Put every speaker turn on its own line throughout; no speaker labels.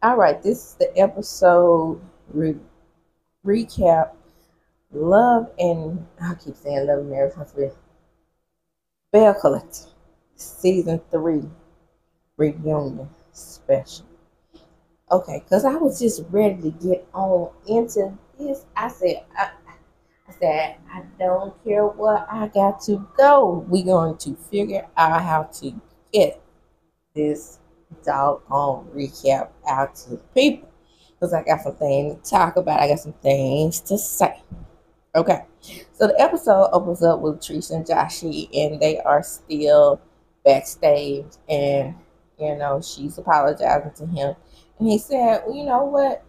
All right, this is the episode recap. Love and I keep saying Love and Marriage Hospital. Belle Collector, season 3 reunion special. Okay, because I was just ready to get on into this. I don't care what I got to go. We're going to figure out how to get this doggone recap out to the people. Because I got some things to talk about. I got some things to say. Okay. So the episode opens up with Trish and Joshy, and they are still backstage. And, she's apologizing to him. And he said, well, you know what?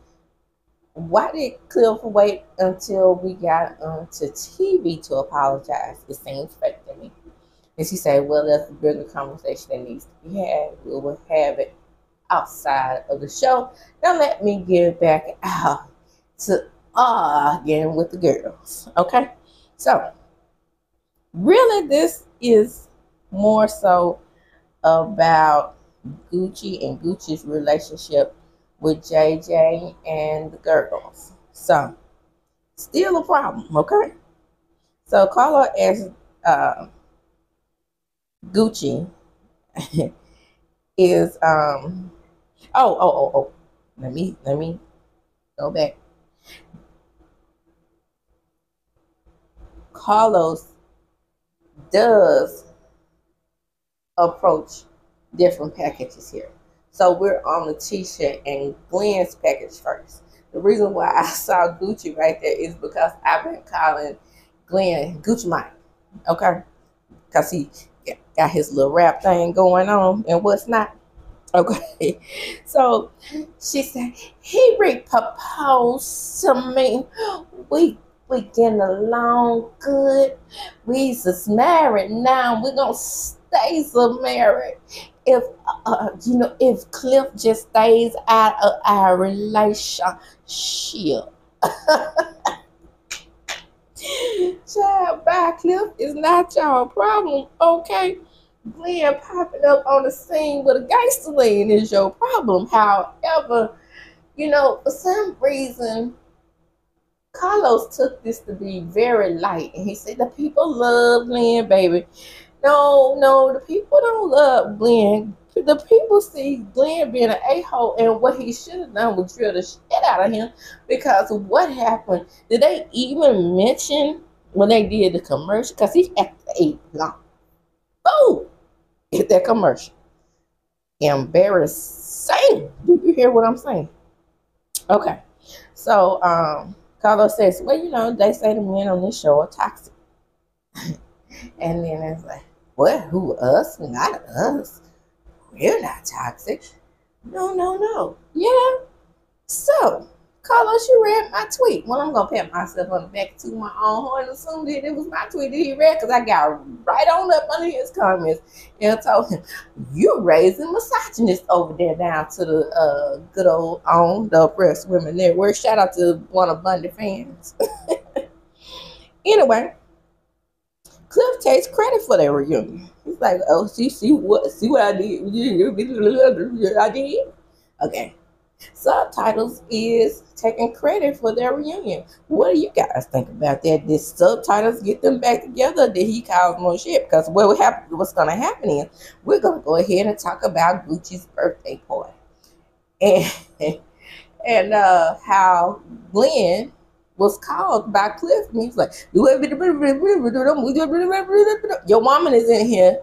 Why did Cliff wait until we got onto TV to apologize? It seems fake to me. And she said, well, that's a bigger conversation that needs to be had. We will have it outside of the show. Now let me get back out to again with the girls. Okay? So, really, this is more so about Gucci and Gucci's relationship with JJ and the girls. So, still a problem, okay? So, Carla asked Gucci is let me go back. Carlos does approach different packages here. So we're on Letitia and Glenn's package first. The reason why I saw Gucci right there is because I've been calling Glenn Gucci Mike. Okay? Because he got his little rap thing going on and what's not. Okay. So she said, he proposed to me. We getting along good. We just married now. We're going to stay so married. If Cliff just stays out of our relationship. Child, bye, Cliff is not your problem, okay? Glenn popping up on the scene with a gangster lane is your problem. However, for some reason, Carlos took this to be very light. And he said, the people love Glenn, baby. No, the people don't love Glenn. The people see Glenn being an a-hole, and what he should have done was drill the shit out of him. Because what happened? Did they even mention when they did the commercial? Because he acted a long. Oh, get that commercial. Embarrassing. Do you hear what I'm saying? Okay. So, Carlos says, well, they say the men on this show are toxic. And then it's like, what? Who, us? Not us. We're not toxic. No. Yeah. So, Carlos, you read my tweet. Well, I'm going to pat myself on the back to my own horn and assume that it was my tweet that he read because I got right on up under his comments and told him, you're raising misogynists over there down to the good old on the Oppressed Women Network. Shout out to one of Bundy fans. Anyway, Cliff takes credit for their reunion. He's like, oh, see what I did? I did? Okay. Subtitles is taking credit for their reunion. What do you guys think about that? Did subtitles get them back together? Did he cause more shit? Because what's going to happen is we're going to go ahead and talk about Gucci's birthday party. And how Glenn was called by Cliff, and he's like, your woman is in here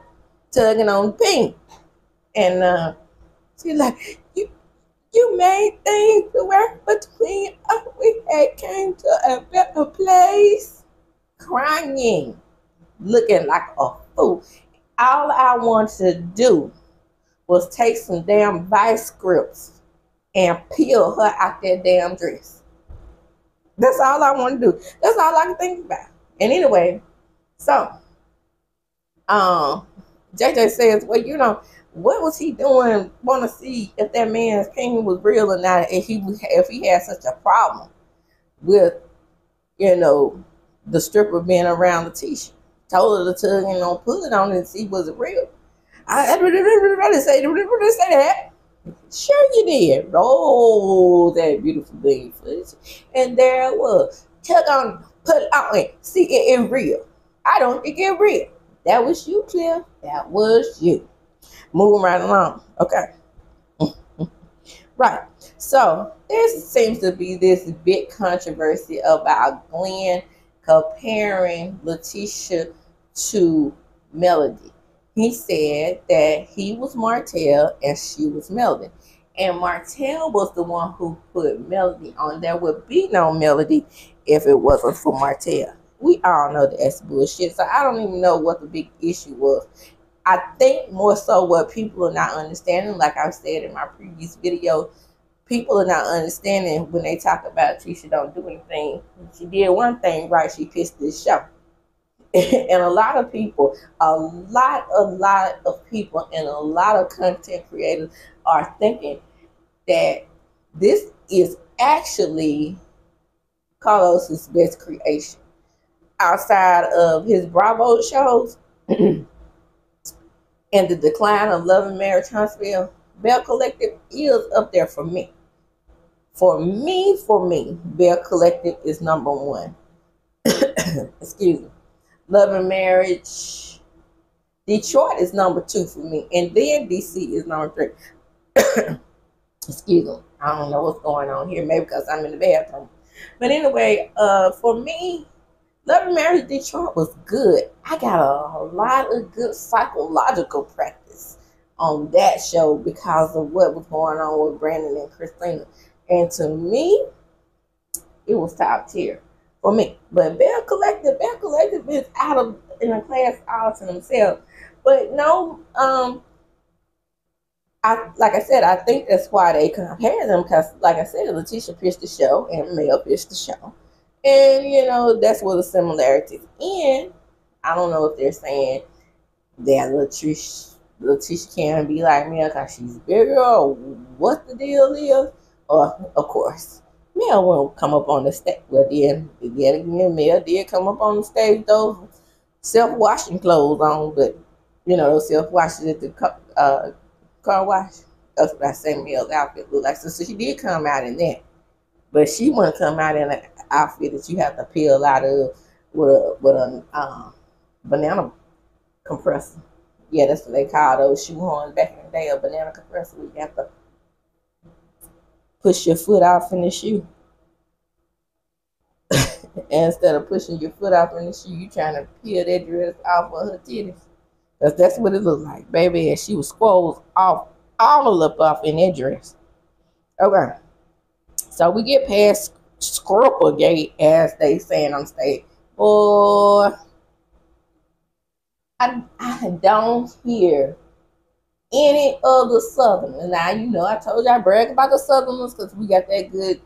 tugging on pink. And she's like, you made things work between us. We had came to a better place. Crying, looking like a fool. All I wanted to do was take some damn vice grips and peel her out that damn dress. That's all I want to do. That's all I can think about. And anyway, so JJ says, well, what was he doing? Want to see if that man's pain was real or not? If he had such a problem with, the stripper being around the t-shirt, told her to tug and pull it on it and see was it real. I didn't say that. Sure you did. Roll that beautiful baby footage. And there it was. Tug on, put it on, and see it in real. I don't think it real. That was you, Cliff. That was you. Moving right along. Okay. Right. So there seems to be this big controversy about Glenn comparing Letitia to Melody. He said that he was Martell and she was Melody. And Martell was the one who put Melody on. There would be no Melody if it wasn't for Martell. We all know that's bullshit. So I don't even know what the big issue was. I think more so what people are not understanding, like I said in my previous video, people are not understanding when they talk about Tisha don't do anything. She did one thing right, she pissed this show. And a lot of people, a lot of people and a lot of content creators are thinking that this is actually Carlos's best creation. Outside of his Bravo shows and the decline of Love and Marriage Huntsville, Belle Collective is up there for me. For me, Belle Collective is number one. Excuse me. Love and Marriage, Detroit is number two for me. And then DC is number three. Excuse me. I don't know what's going on here. Maybe because I'm in the bathroom. But anyway, for me, Love and Marriage Detroit was good. I got a lot of good psychological practice on that show because of what was going on with Brandon and Christina. And to me, it was top tier for me. But Belle Collective is out of in a class all to themselves. But no, like I said, I think that's why they compare them because, like I said, Letitia pitched the show and Mel pitched the show. And, you know, that's where the similarities end. I don't know if they're saying that Letitia can be like Mel because she's bigger or what the deal is. Or, of course, Mel won't come up on the stage. Well, then, yet again, Mel did come up on the stage, those self-washing clothes on, but, you know, those self-washes at the car wash. That's what I say Mel's outfit look like. So she did come out in that. But she wouldn't come out in an outfit that you have to peel out of with a banana compressor. Yeah, that's what they call those shoehorns back in the day, a banana compressor. You have to push your foot off in the shoe. And instead of pushing your foot off in the shoe, you trying to peel that dress off of her titties. Because that's what it looked like, baby. And she was squoze off, all up off in that dress. Okay. So we get past Scrupplegate, as they saying on stage. Boy, I don't hear any other Southerners. Now, you know, I told you I brag about the Southerners because we got that good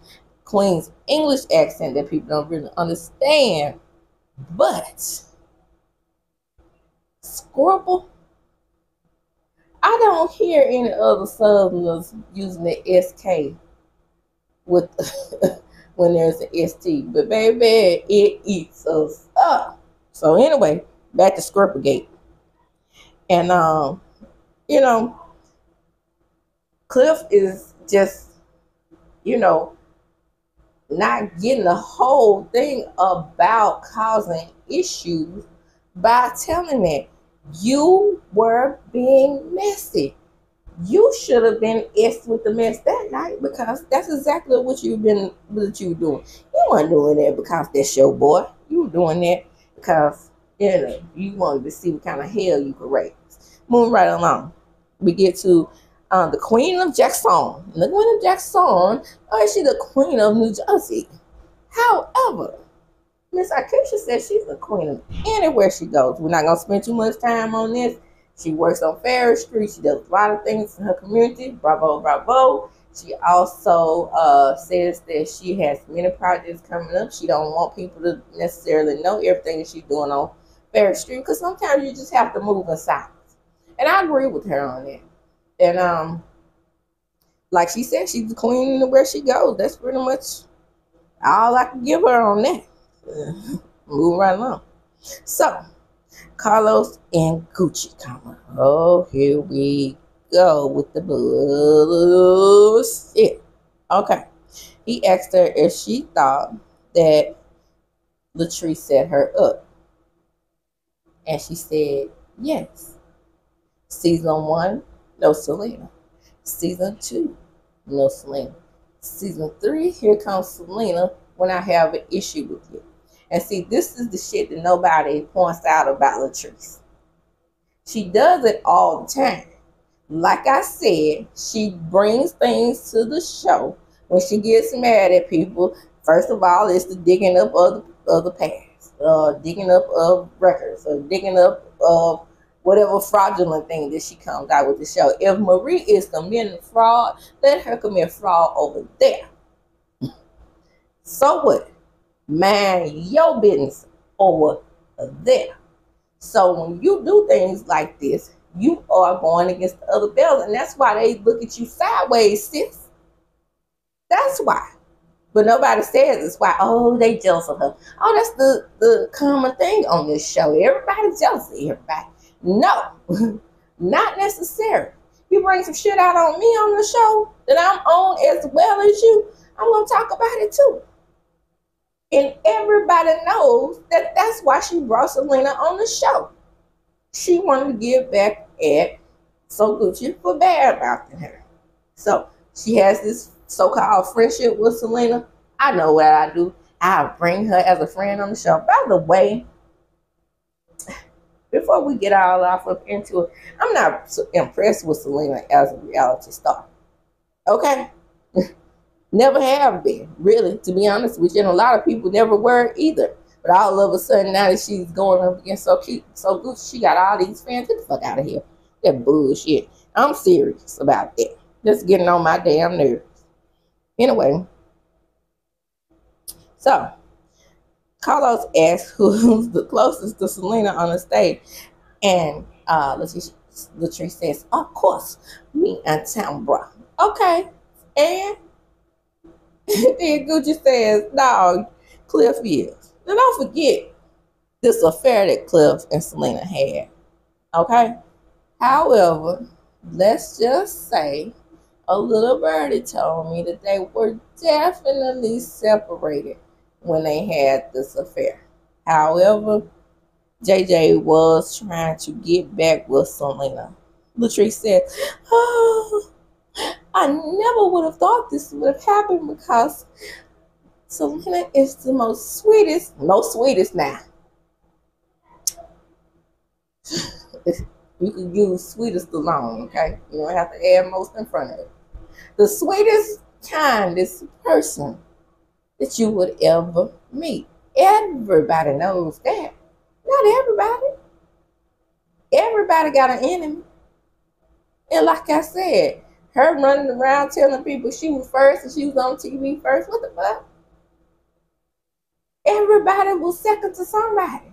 Queen's English accent that people don't really understand. But Scrupple, I don't hear any other Southerners using the SK with when there's an ST. But baby, it eats us up. So anyway, back to Scrupplegate. And you know, Cliff is just, you know, not getting the whole thing about causing issues by telling it you were being messy. You should have been S with the mess that night because that's exactly what you were doing. You weren't doing that because that's your boy. You were doing that because, you know, you wanted to see what kind of hell you could raise. Moving right along, we get to the Queen of Jackson. And the Queen of Jackson, she's the Queen of New Jersey. However, Miss Acacia says she's the queen of anywhere she goes. We're not going to spend too much time on this. She works on Ferris Street. She does a lot of things in her community. Bravo, bravo. She also says that she has many projects coming up. She don't want people to necessarily know everything that she's doing on Ferris Street because sometimes you just have to move in silence. And I agree with her on that. And like she said, she's the queen where she goes. That's pretty much all I can give her on that. Move right along. So, Carlos and Gucci coming. Oh, here we go with the bullshit. Okay. He asked her if she thought that LATRICE set her up. And she said, yes. Season 1, no Selena. Season 2, no Selena. Season 3, here comes Selena when I have an issue with you. And see, this is the shit that nobody points out about LATRICE. She does it all the time. Like I said, she brings things to the show when she gets mad at people. First of all, it's the digging up of the past, digging up of records, or digging up of whatever fraudulent thing that she comes out with the show. If Marie is committing fraud, let her commit fraud over there. So what? Mind your business over there. So when you do things like this, you are going against the other Bells, and that's why they look at you sideways, sis. That's why. But nobody says it's why. Oh, they jealous of her. Oh, that's the common thing on this show. Everybody's jealous of everybody. No, not necessary. You bring some shit out on me on the show that I'm on as well as you, I'm going to talk about it too. And everybody knows that that's why she brought Selena on the show. She wanted to give back at So Gucci for bad mouthing her. So she has this so-called friendship with Selena. I know what I do. I'll bring her as a friend on the show. By the way, before we get all off up into it, I'm not so impressed with Selena as a reality star. Okay? Never have been, really, to be honest with you. And a lot of people never were either. But all of a sudden, now that she's going up against So Gucci, she got all these fans. Get the fuck out of here. That bullshit. I'm serious about that. That's getting on my damn nerves. Anyway, so Carlos asked who's the closest to Selena on the stage. And LATRICE says, of course, me and Tambra. Okay. And then Gucci says, no, Cliff is. Now don't forget this affair that Cliff and Selena had. Okay? However, let's just say a little birdie told me that they were definitely separated when they had this affair. However, JJ was trying to get back with Selena. LATRICE said, oh, I never would have thought this would have happened because Selena is the most sweetest, now. You can use sweetest alone, okay? You don't have to add most in front of it. The sweetest, kindest person that you would ever meet. Everybody knows that. Not everybody. Everybody got an enemy. And like I said, her running around telling people she was first and she was on TV first. What the fuck? Everybody was second to somebody.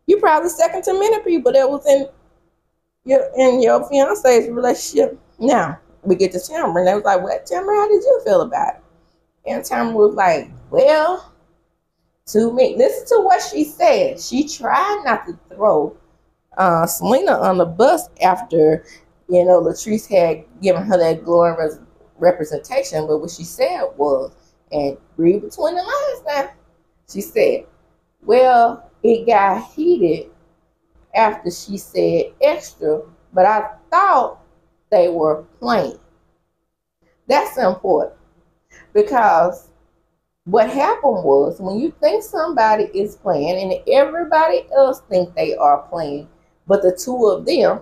You probably second to many people that was in your fiance's relationship. Now, we get to Tamara, and they was like, what, Tamara, how did you feel about it? And Tamara was like, well, to me, listen to what she said. She tried not to throw Selena on the bus after, LATRICE had given her that glowing representation. But what she said was, and read between the lines now, she said, well, it got heated after she said extra, but I thought they were playing. That's important, because what happened was, when you think somebody is playing and everybody else think they are playing, but the two of them,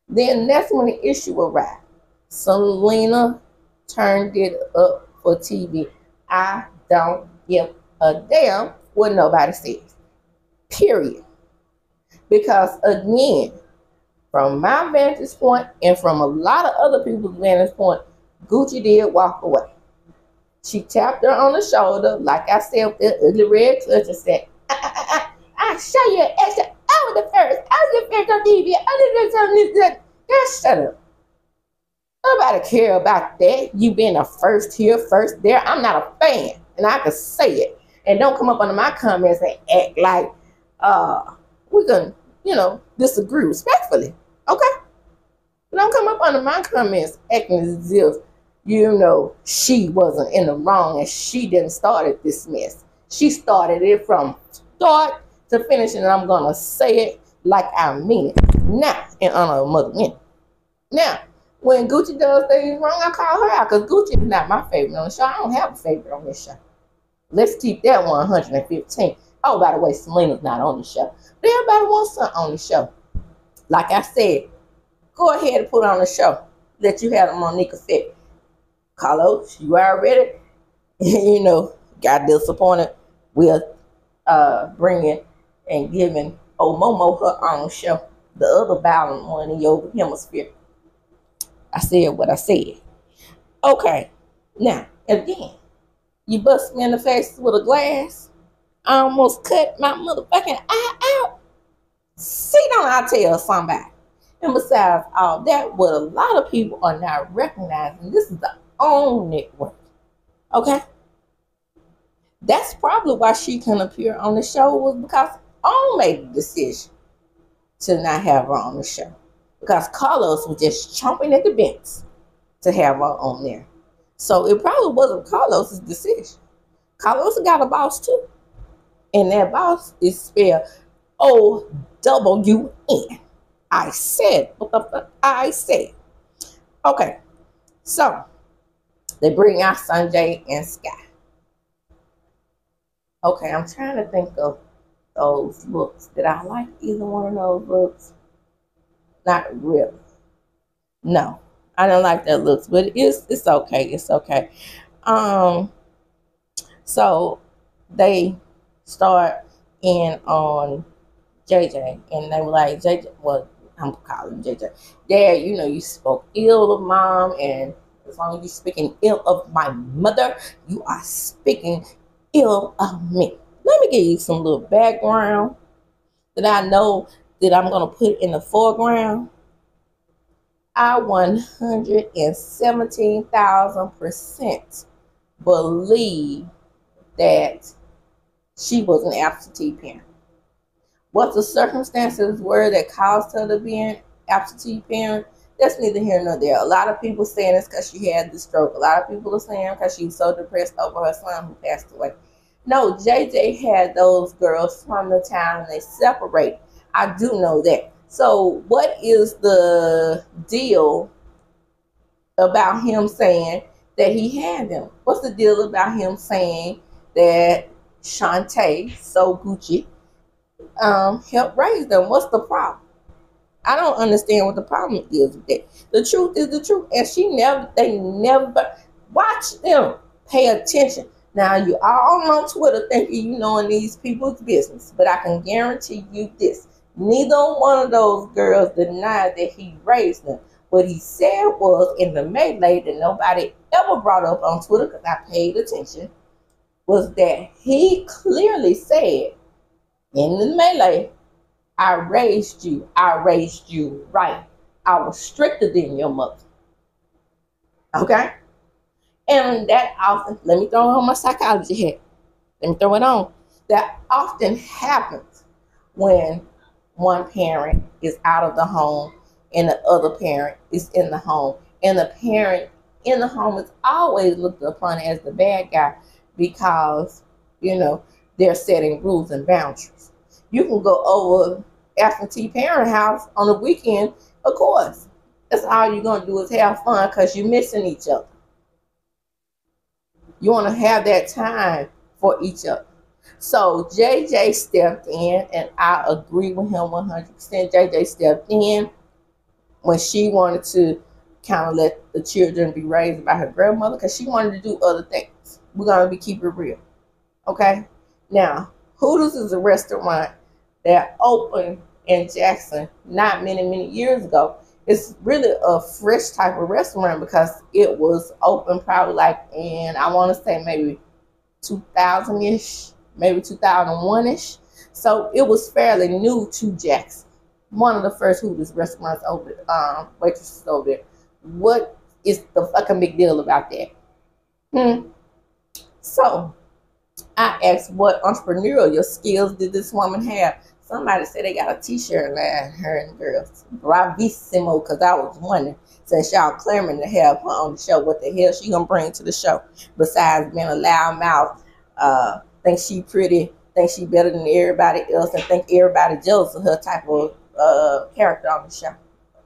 then that's when the issue arrived. Selena turned it up for TV. I don't give a damn what nobody says. Period. Because again, from my vantage point and from a lot of other people's vantage point, Gucci did walk away. She tapped her on the shoulder, like I said, with the ugly red clutch, and said, I'll show you an extra. I was the first. I was the first on TV. Just shut up. Nobody care about that. You being a first here, first there. I'm not a fan, and I can say it. And don't come up under my comments and act like we're gonna, disagree respectfully. Okay? Don't come up under my comments acting as if, you know, she wasn't in the wrong and she didn't start this mess. She started it from start to finish, and I'm going to say it like I mean it. Now, in honor of Mother Winnie. Now, when Gucci does things wrong, I call her out because Gucci is not my favorite on the show. I don't have a favorite on this show. Let's keep that 115. Oh, by the way, Selena's not on the show. But everybody wants something on the show. Like I said, go ahead and put on the show that you had on Monique Effect. Carlos, you already, you know, got disappointed with bringing and giving Momo her own show. The other violent one in your hemisphere. I said what I said. Okay, now, again, you bust me in the face with a glass. I almost cut my motherfucking eye out. See, don't I tell somebody? And besides all that, what a lot of people are not recognizing, this is the own network. Okay? That's probably why she can appear on the show, was because OWN made the decision to not have her on the show. Because Carlos was just chomping at the bits to have her on there. So it probably wasn't Carlos's decision. Carlos got a boss too. And that boss is spelled OWN. I said what the fuck I said. Okay. So they bring out Sanjay and Sky. Okay, I'm trying to think of those looks. Did I like either one of those looks? Not really. No, I don't like that looks, but it's okay. It's okay. So they start in on JJ, and they were like, JJ, well, I'm calling JJ, Dad, you know, you spoke ill of Mom, and as long as you're speaking ill of my mother, you are speaking ill of me. Let me give you some little background that I know that I'm going to put in the foreground. I 117,000% believe that she was an absentee parent. What the circumstances were that caused her to be an absentee parent, that's neither here nor there. A lot of people saying it's because she had the stroke. A lot of people are saying because she was so depressed over her son who passed away. No, JJ had those girls from the time they separated. I do know that. So what is the deal about him saying that he had them? What's the deal about him saying that Shantae, so Gucci, helped raise them? What's the problem? I don't understand what the problem is with that. The truth is the truth, and they never watch them. Pay attention. Now you all on Twitter thinking you know in these people's business, but I can guarantee you this: neither one of those girls denied that he raised them. What he said was in the melee that nobody ever brought up on Twitter, because I paid attention, was that he clearly said in the melee, I raised you right. I was stricter than your mother. Okay? And that often, let me throw on my psychology hat. Let me throw it on. That often happens when one parent is out of the home and the other parent is in the home. And the parent in the home is always looked upon as the bad guy because, you know, they're setting rules and boundaries. You can go over absentee parent house on the weekend, of course. That's all you're going to do is have fun because you're missing each other. You want to have that time for each other. So JJ stepped in, and I agree with him 100%. JJ stepped in when she wanted to kind of let the children be raised by her grandmother because she wanted to do other things. We're going to be keep it real. Okay? Now, Hooters is a restaurant that opened in Jackson not many years ago. It's really a fresh type of restaurant because it was open probably like in, I want to say maybe 2000-ish, maybe 2001-ish. So it was fairly new to Jackson. One of the first Hooters restaurants over, waitresses over there. What is the fucking big deal about that? So I asked what entrepreneurial skills did this woman have? somebody said they got a t-shirt line, her and the girls. Bravissimo, because I was wondering, since y'all clamoring to have her on the show, what the hell she gonna bring to the show besides being a loud mouth, think she pretty, think she better than everybody else, and think everybody jealous of her type of character on the show,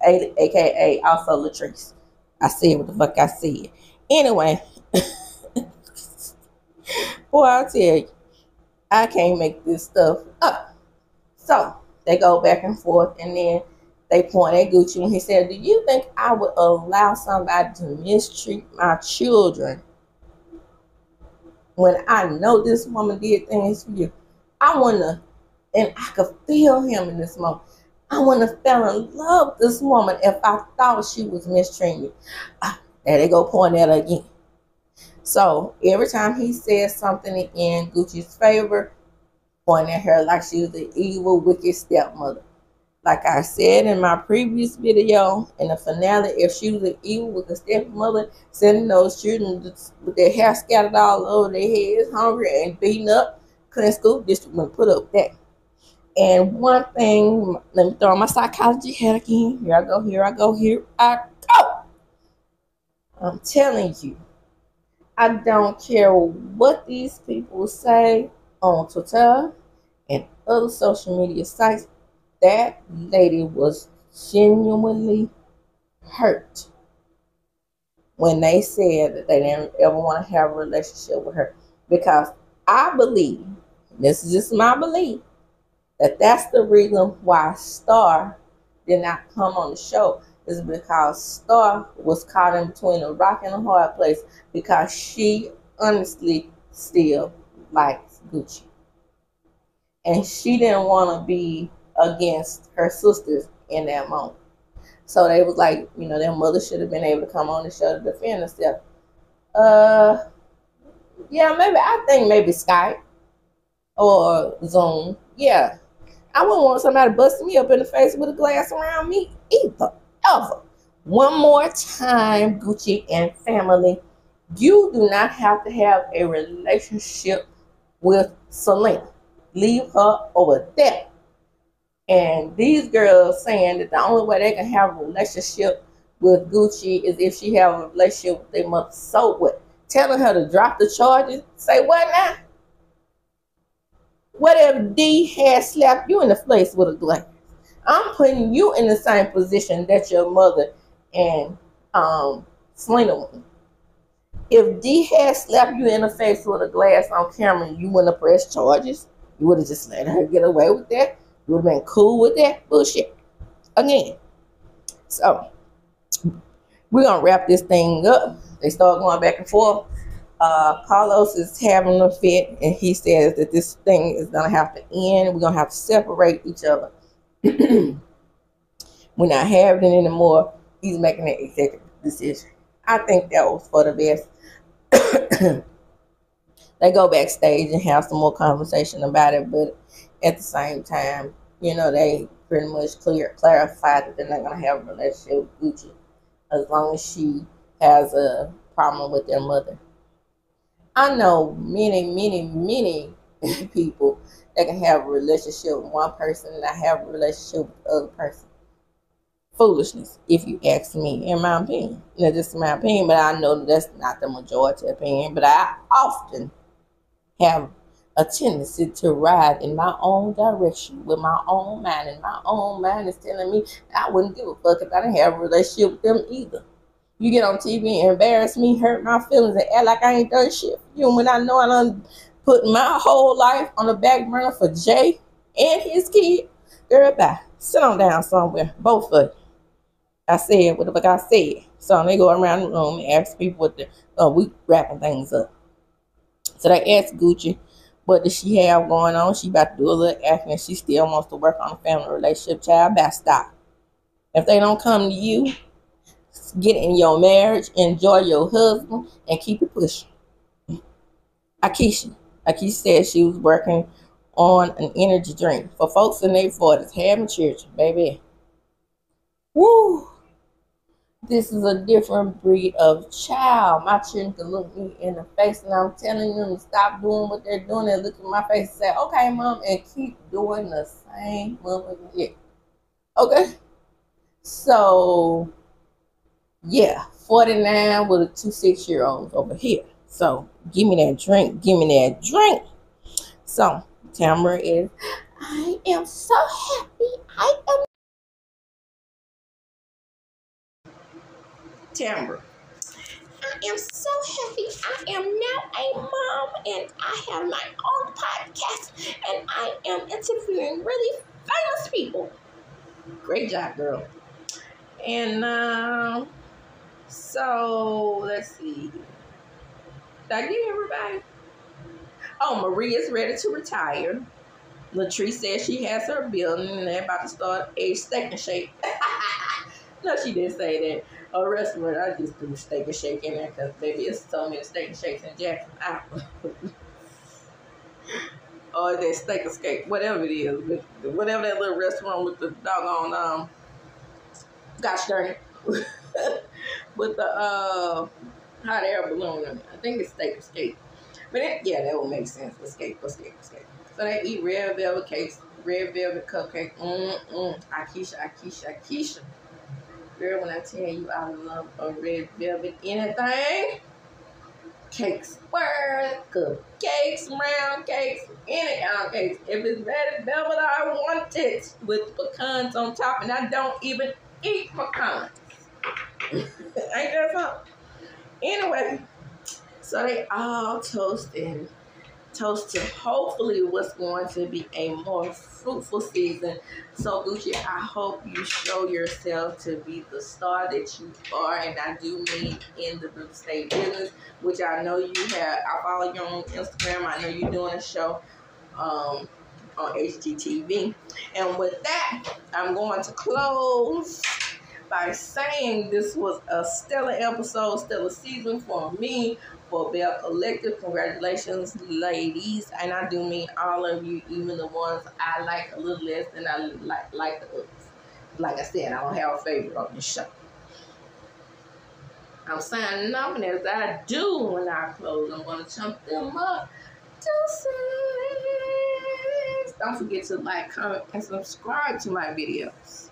aka also LATRICE. I said what the fuck I said. Anyway, boy, I tell you, I can't make this stuff up. So they go back and forth, and then they point at Gucci when he said, "Do you think I would allow somebody to mistreat my children when I know this woman did things for you?" I wanna, and I could feel him in this moment. I wanna fell in love with this woman if I thought she was mistreating me. There they go point at her again. So every time he says something in Gucci's favor, pointing at her like she was an evil, wicked stepmother. Like I said in my previous video, in the finale, if she was an evil, wicked stepmother, sending those children with their hair scattered all over their heads, hungry and beaten up, couldn't school district wouldn't put up with that. And one thing, let me throw on my psychology hat again. Here I go, here I go, here I go. I'm telling you, I don't care what these people say on Twitter and other social media sites. That lady was genuinely hurt when they said that they didn't ever want to have a relationship with her. Because I believe, this is just my belief, that that's the reason why Star did not come on the show, is because Star was caught in between a rock and a hard place, because she honestly still likes Gucci. And she didn't want to be against her sisters in that moment. So they was like, you know, their mother should have been able to come on the show to defend herself. Yeah, maybe, I think maybe Skype or Zoom. Yeah. I wouldn't want somebody busting me up in the face with a glass around me either, ever. One more time, Gucci and family, you do not have to have a relationship with Selena. Leave her over there. And these girls saying that the only way they can have a relationship with Gucci is if she have a relationship with their mother. So what? Telling her to drop the charges? Say what now? What if D had slapped you in the face with a glass? I'm putting you in the same position that your mother and Selena were. If D had slapped you in the face with a glass on camera, you wouldn't have pressed charges. You would have just let her get away with that. You would have been cool with that bullshit. Again. So, we're going to wrap this thing up. They start going back and forth. Carlos is having a fit, and he says that this thing is going to have to end. We're going to have to separate each other. We're not having it anymore. He's making an executive decision. I think that was for the best. They go backstage and have some more conversation about it, but at the same time, you know, they pretty much clarified that they're not going to have a relationship with Gucci as long as she has a problem with their mother. I know many people that can have a relationship with one person and not have a relationship with the other person. Foolishness, if you ask me, in my opinion. You know, this is my opinion, but I know that's not the majority opinion. But I often have a tendency to ride in my own direction with my own mind, and my own mind is telling me I wouldn't give a fuck if I didn't have a relationship with them either. You get on TV and embarrass me, hurt my feelings, and act like I ain't done shit for you when I know I done put my whole life on the back burner for Jay and his kid. Girl, bye. Sit on down somewhere, both of you. I said what the fuck I said. So they go around the room and ask people what the we wrapping things up. So they asked Gucci, what does she have going on? She about to do a little acting, and she still wants to work on a family relationship. Child, about stop. If they don't come to you, get in your marriage, enjoy your husband, and keep it pushing. Akeisha said she was working on an energy drink for folks in their 40s, having children, baby. Woo! This is a different breed of child. My children can look me in the face and I'm telling them to stop doing what they're doing and look in my face and say, okay, mom, and keep doing the same motherfucking shit. Okay? So, yeah, 49 with a 2 6-year-olds over here. So, give me that drink. Give me that drink. So, Tamara is, I am so happy. I am Tamara. I am so happy. I am now a mom and I have my own podcast and I am interviewing really famous people. Great job, girl. And so let's see. Did I get everybody? Oh, Maria's ready to retire. LATRICE says she has her building and they're about to start a steak and shake. No, she didn't say that. A restaurant, I just threw steak and shake in there because baby, it's so many steak and shakes in Jackson. Or that steak and skate, whatever it is. Whatever that little restaurant with the doggone, gosh darn it. With the hot air balloon. I think it's steak and skate. But yeah, that would make sense. Escape. So they eat red velvet cakes, red velvet cupcake. Akeisha. Girl, when I tell you I love a red velvet anything, cakes, squares, cupcakes, round cakes, any kind of cakes. If it's red velvet, I want it with pecans on top, and I don't even eat pecans. Ain't that something? Anyway, so they all toast to hopefully what's going to be a more fruitful season. So Gucci, I hope you show yourself to be the star that you are, and I do mean in the real estate business, which I know you have. I follow you on Instagram. I know you're doing a show on HGTV. And with that, I'm going to close by saying this was a stellar episode, stellar season for me, for Belle Collective. Congratulations, ladies. And I do mean all of you, even the ones I like a little less than I like the others. Like I said, I don't have a favorite on this show. I'm signing off, and as I do when I close, I'm going to chunk them up. Deuces. Don't forget to like, comment, and subscribe to my videos.